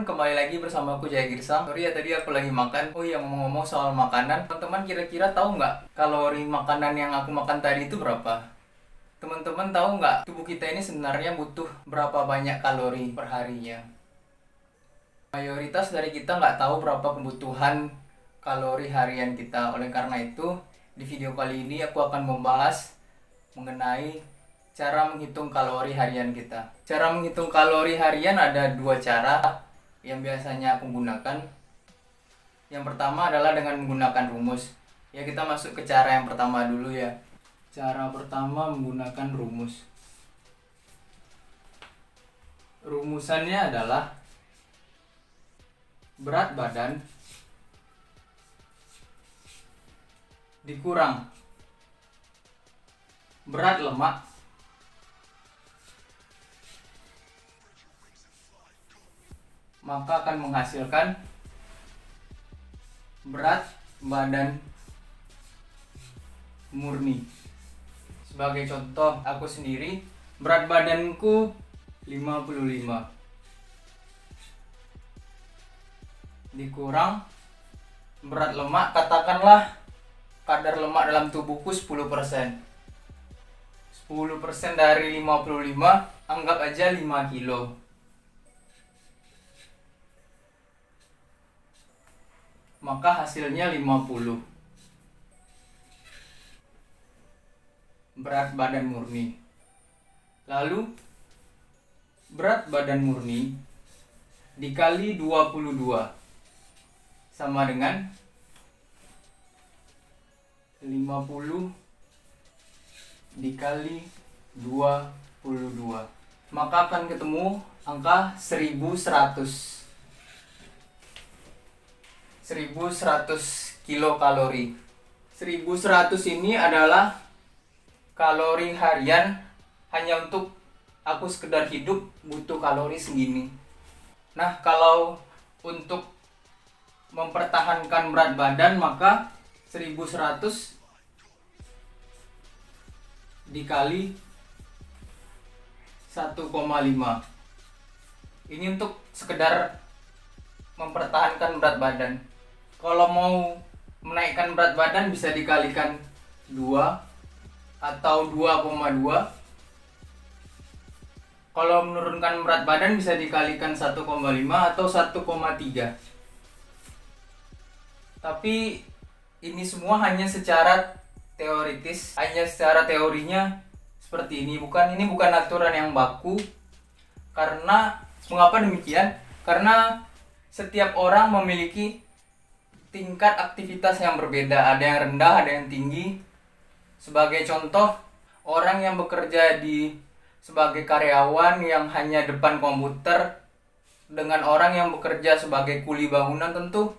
teman-teman, kembali lagi bersama aku Jaya Girsang. Sorry ya, tadi aku lagi makan. Oh iya, ngomong-ngomong soal makanan, teman-teman kira-kira tahu nggak kalori makanan yang aku makan tadi itu berapa? Teman-teman tahu nggak tubuh kita ini sebenarnya butuh berapa banyak kalori per harinya? Mayoritas dari kita nggak tahu berapa kebutuhan kalori harian kita. Oleh karena itu, di video kali ini aku akan membahas mengenai cara menghitung kalori harian kita. Cara menghitung kalori harian ada dua cara yang biasanya aku gunakan. Yang pertama adalah dengan menggunakan rumus. Ya, kita masuk ke cara yang pertama dulu ya. Cara pertama menggunakan rumus. Rumusannya adalah berat badan dikurang berat lemak maka akan menghasilkan berat badan murni. Sebagai contoh, aku sendiri berat badanku 55 dikurang berat lemak, katakanlah kadar lemak dalam tubuhku 10%. 10% dari 55, anggap aja 5 kilo. Maka hasilnya 50. Berat badan murni. Lalu berat badan murni dikali 22 sama dengan 50 dikali 22. Maka akan ketemu angka 1100. 1100 kilokalori. 1100 ini adalah kalori harian hanya untuk aku sekedar hidup butuh kalori segini. Nah, kalau untuk mempertahankan berat badan maka 1100 dikali 1,5. Ini untuk sekedar mempertahankan berat badan. Kalau mau menaikkan berat badan bisa dikalikan 2 atau 2,2. Kalau menurunkan berat badan bisa dikalikan 1,5 atau 1,3. Tapi ini semua hanya secara teoritis, hanya secara teorinya seperti ini. Ini bukan aturan yang baku. Karena mengapa demikian? Karena setiap orang memiliki tingkat aktivitas yang berbeda. Ada yang rendah, ada yang tinggi. Sebagai contoh, orang yang bekerja sebagai karyawan yang hanya depan komputer dengan orang yang bekerja sebagai kuli bangunan tentu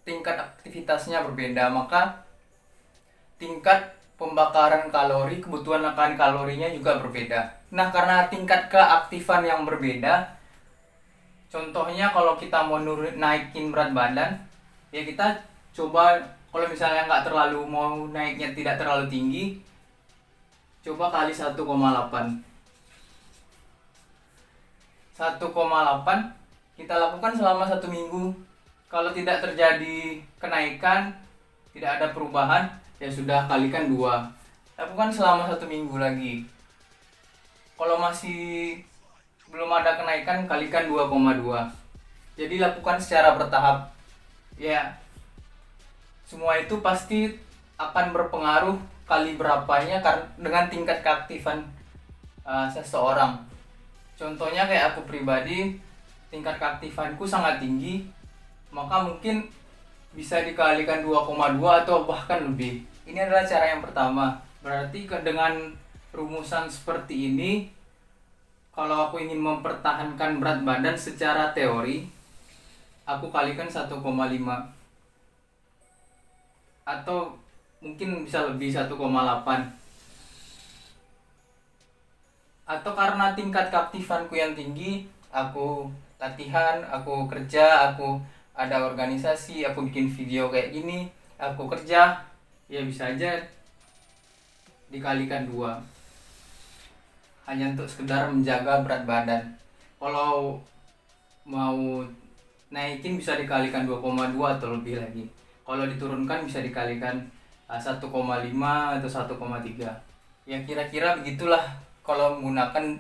tingkat aktivitasnya berbeda, maka tingkat pembakaran kalori, kebutuhan akan kalorinya juga berbeda. Nah, karena tingkat keaktifan yang berbeda, contohnya kalau kita mau naikin berat badan, ya kita coba, kalau misalnya mau naiknya tidak terlalu tinggi, coba kali 1,8. 1,8 kita lakukan selama 1 minggu. Kalau tidak terjadi kenaikan, tidak ada perubahan, ya sudah, kalikan 2. Lakukan selama 1 minggu lagi. Kalau masih belum ada kenaikan, kalikan 2,2. Jadi lakukan secara bertahap. Ya, semua itu pasti akan berpengaruh kali berapanya dengan tingkat keaktifan seseorang. Contohnya kayak aku pribadi, tingkat keaktifanku sangat tinggi, maka mungkin bisa dikalikan 2,2 atau bahkan lebih. Ini adalah cara yang pertama. Berarti dengan rumusan seperti ini, kalau aku ingin mempertahankan berat badan secara teori, aku kalikan 1,5. Atau mungkin bisa lebih, 1,8. Atau karena tingkat keaktifanku yang tinggi, aku latihan, aku kerja, aku ada organisasi, aku bikin video kayak gini, aku kerja, ya bisa aja dikalikan 2. Hanya untuk sekedar menjaga berat badan. Kalau mau naikin bisa dikalikan 2,2 atau lebih lagi. Kalau diturunkan bisa dikalikan 1,5 atau 1,3. Ya kira-kira begitulah kalau menggunakan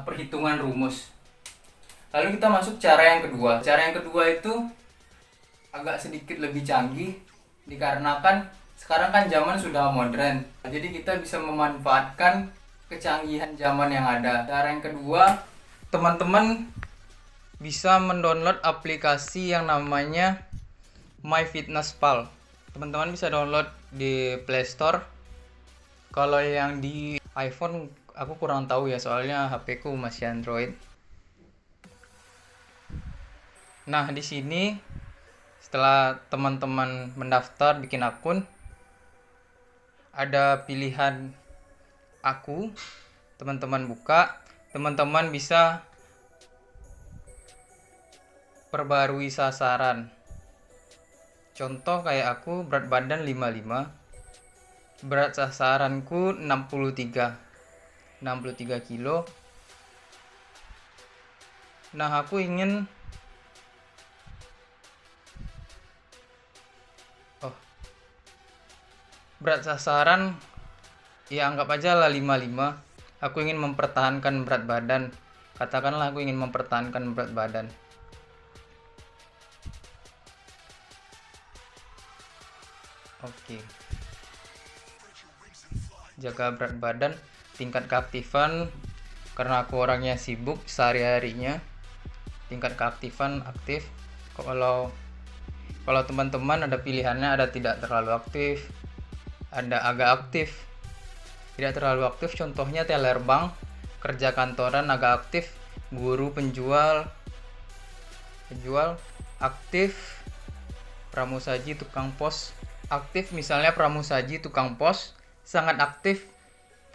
perhitungan rumus. Lalu kita masuk cara yang kedua. Cara yang kedua itu agak sedikit lebih canggih dikarenakan sekarang kan zaman sudah modern. Jadi kita bisa memanfaatkan kecanggihan zaman yang ada. Cara yang kedua, teman-teman bisa mendownload aplikasi yang namanya MyFitnessPal. Teman-teman bisa download di Play Store. Kalau yang di iPhone aku kurang tahu ya, soalnya HP ku masih Android. Nah, di sini setelah teman-teman mendaftar bikin akun, ada pilihan aku, teman-teman buka, teman-teman bisa perbarui sasaran. Contoh kayak aku berat badan 55, berat sasaranku 63 kilo. Nah, aku ingin berat sasaran ya anggap aja lah 55. Aku ingin mempertahankan berat badan. Katakanlah aku ingin mempertahankan berat badan. Oke. Jaga berat badan, tingkat keaktifan, karena aku orangnya sibuk sehari-harinya. Tingkat keaktifan aktif. Kalau teman-teman ada pilihannya, ada tidak terlalu aktif, ada agak aktif. Tidak terlalu aktif contohnya teller bank, kerja kantoran agak aktif, guru, penjual aktif, pramusaji, tukang pos aktif. Misalnya pramusaji, tukang pos sangat aktif,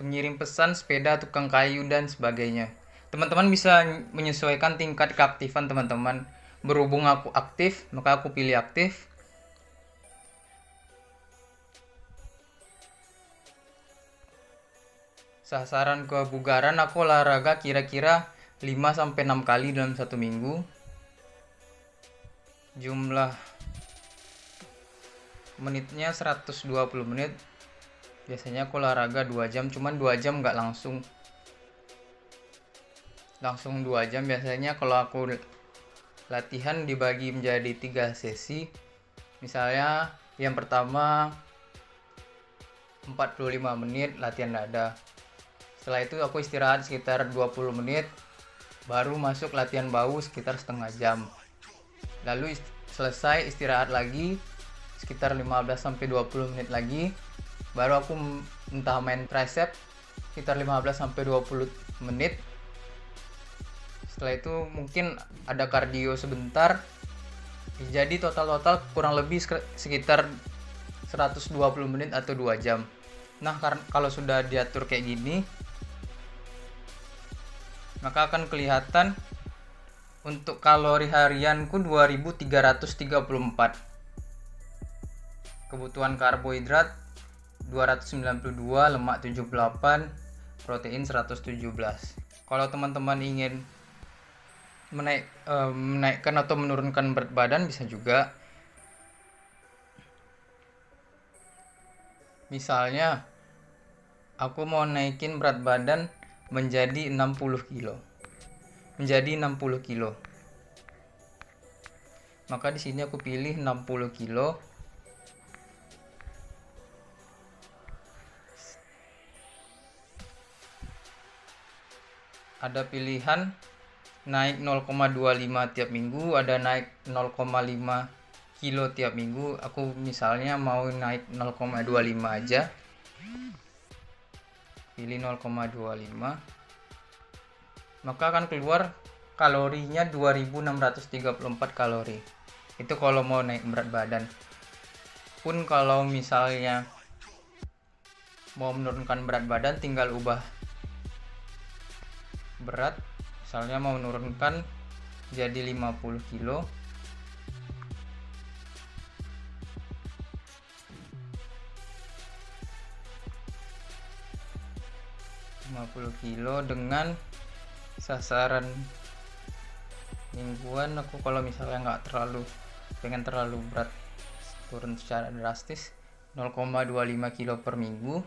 pengirim pesan, sepeda, tukang kayu dan sebagainya. Teman-teman bisa menyesuaikan tingkat keaktifan teman-teman. Berhubung aku aktif, maka aku pilih aktif. Sasaran kebugaran, aku olahraga kira-kira 5-6 kali dalam satu minggu. Jumlah menitnya 120 menit. Biasanya aku olahraga 2 jam, cuman 2 jam nggak langsung 2 jam. Biasanya kalau aku latihan dibagi menjadi 3 sesi. Misalnya yang pertama 45 menit latihan dada. Setelah itu aku istirahat sekitar 20 menit, baru masuk latihan bahu sekitar setengah jam. Lalu selesai istirahat lagi sekitar 15-20 menit lagi, baru aku entah main tricep sekitar 15-20 menit. Setelah itu mungkin ada kardio sebentar. Jadi total kurang lebih sekitar 120 menit atau 2 jam. Nah, kalau sudah diatur kayak gini, maka akan kelihatan untuk kalori harianku 2334. Kebutuhan karbohidrat 292, lemak 78, protein 117. Kalau teman-teman ingin menaikkan atau menurunkan berat badan bisa juga. Misalnya aku mau naikin berat badan menjadi 60 kilo. Maka di sini aku pilih 60 kilo. Ada pilihan naik 0,25 tiap minggu, ada naik 0,5 kilo tiap minggu. Aku misalnya mau naik 0,25 aja. Pilih 0,25. Maka akan keluar kalorinya 2634 kalori. Itu kalau mau naik berat badan. Pun kalau misalnya mau menurunkan berat badan, tinggal ubah berat. Misalnya mau menurunkan jadi 50 kilo. dengan sasaran mingguan aku kalau misalnya nggak pengen terlalu berat, turun secara drastis 0,25 kilo per minggu,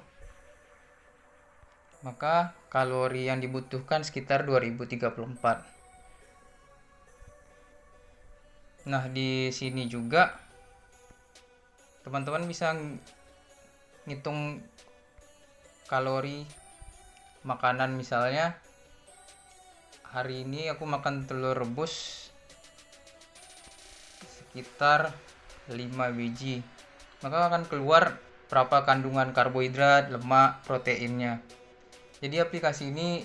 maka kalori yang dibutuhkan sekitar 2034. Nah, di sini juga teman-teman bisa ngitung kalori makanan. Misalnya hari ini aku makan telur rebus sekitar 5 biji, maka akan keluar berapa kandungan karbohidrat, lemak, proteinnya. Jadi aplikasi ini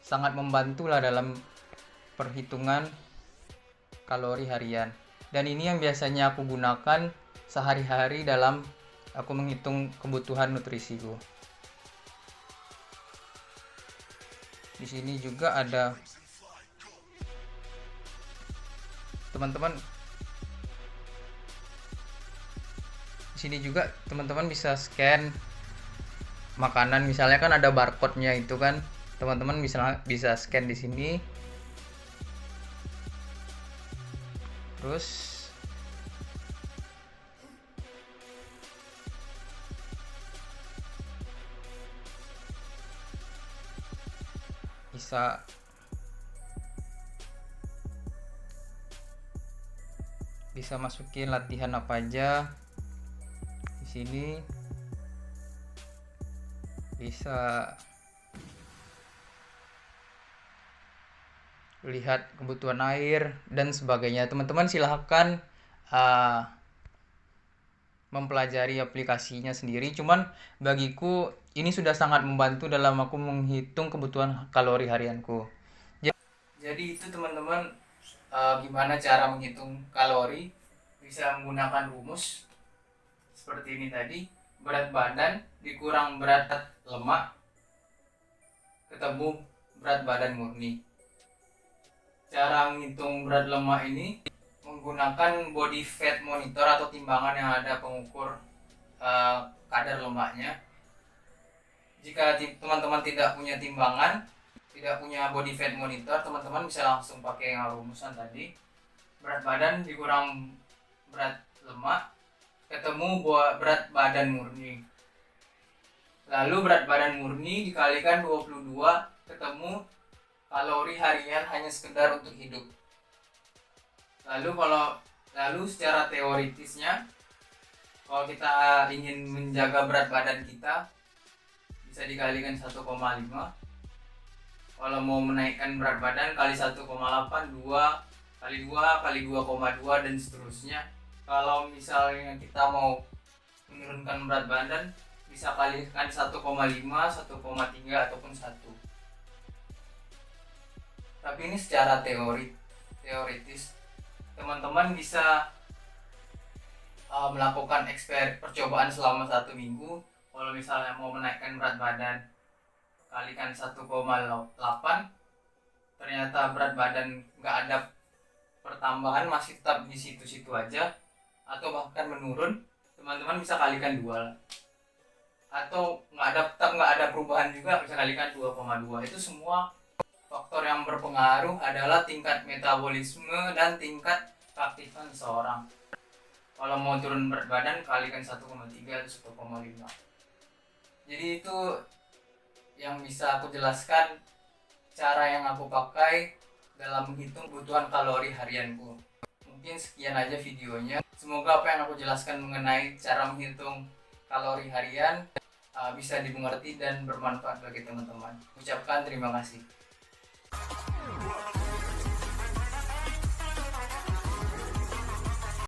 sangat membantu lah dalam perhitungan kalori harian. Dan ini yang biasanya aku gunakan sehari-hari dalam aku menghitung kebutuhan nutrisiku. Di sini juga ada teman-teman. Di sini juga teman-teman bisa scan makanan, misalnya kan ada barcode-nya itu kan. Teman-teman bisa scan di sini. Terus bisa masukin latihan apa aja. Di sini bisa lihat kebutuhan air dan sebagainya. Teman-teman silahkan mempelajari aplikasinya sendiri. Cuman bagiku ini sudah sangat membantu dalam aku menghitung kebutuhan kalori harianku. Jadi itu teman-teman, gimana cara menghitung kalori. Bisa menggunakan rumus seperti ini tadi. Berat badan dikurang berat lemak ketemu berat badan murni. Cara menghitung berat lemak ini menggunakan body fat monitor atau timbangan yang ada pengukur kadar lemaknya. Jika teman-teman tidak punya timbangan, tidak punya body fat monitor, teman-teman bisa langsung pakai yang rumusan tadi. Berat badan dikurang berat lemak ketemu berat badan murni. Lalu berat badan murni dikalikan 22 ketemu kalori harian hanya sekedar untuk hidup. Lalu secara teoritisnya, kalau kita ingin menjaga berat badan kita, bisa dikalikan 1,5. Kalau mau menaikkan berat badan kali 1,8, 2 kali 2 kali 2,2 dan seterusnya. Kalau misalnya kita mau menurunkan berat badan, bisa kalikan 1,5, 1,3 ataupun 1. Tapi ini secara teoritis. Teman-teman bisa melakukan percobaan selama 1 minggu. Kalau misalnya mau menaikkan berat badan, kalikan 1,8, ternyata berat badan nggak ada pertambahan, masih tetap di situ-situ aja atau bahkan menurun, teman-teman bisa kalikan 2. Atau tetap nggak ada perubahan juga, bisa kalikan 2,2. Itu semua faktor yang berpengaruh adalah tingkat metabolisme dan tingkat keaktifan seseorang. Kalau mau turun berat badan, kalikan 1,3 atau 1,5. Jadi itu yang bisa aku jelaskan, cara yang aku pakai dalam menghitung kebutuhan kalori harianku. Mungkin sekian aja videonya. Semoga apa yang aku jelaskan mengenai cara menghitung kalori harian bisa dimengerti dan bermanfaat bagi teman-teman. Ucapkan terima kasih.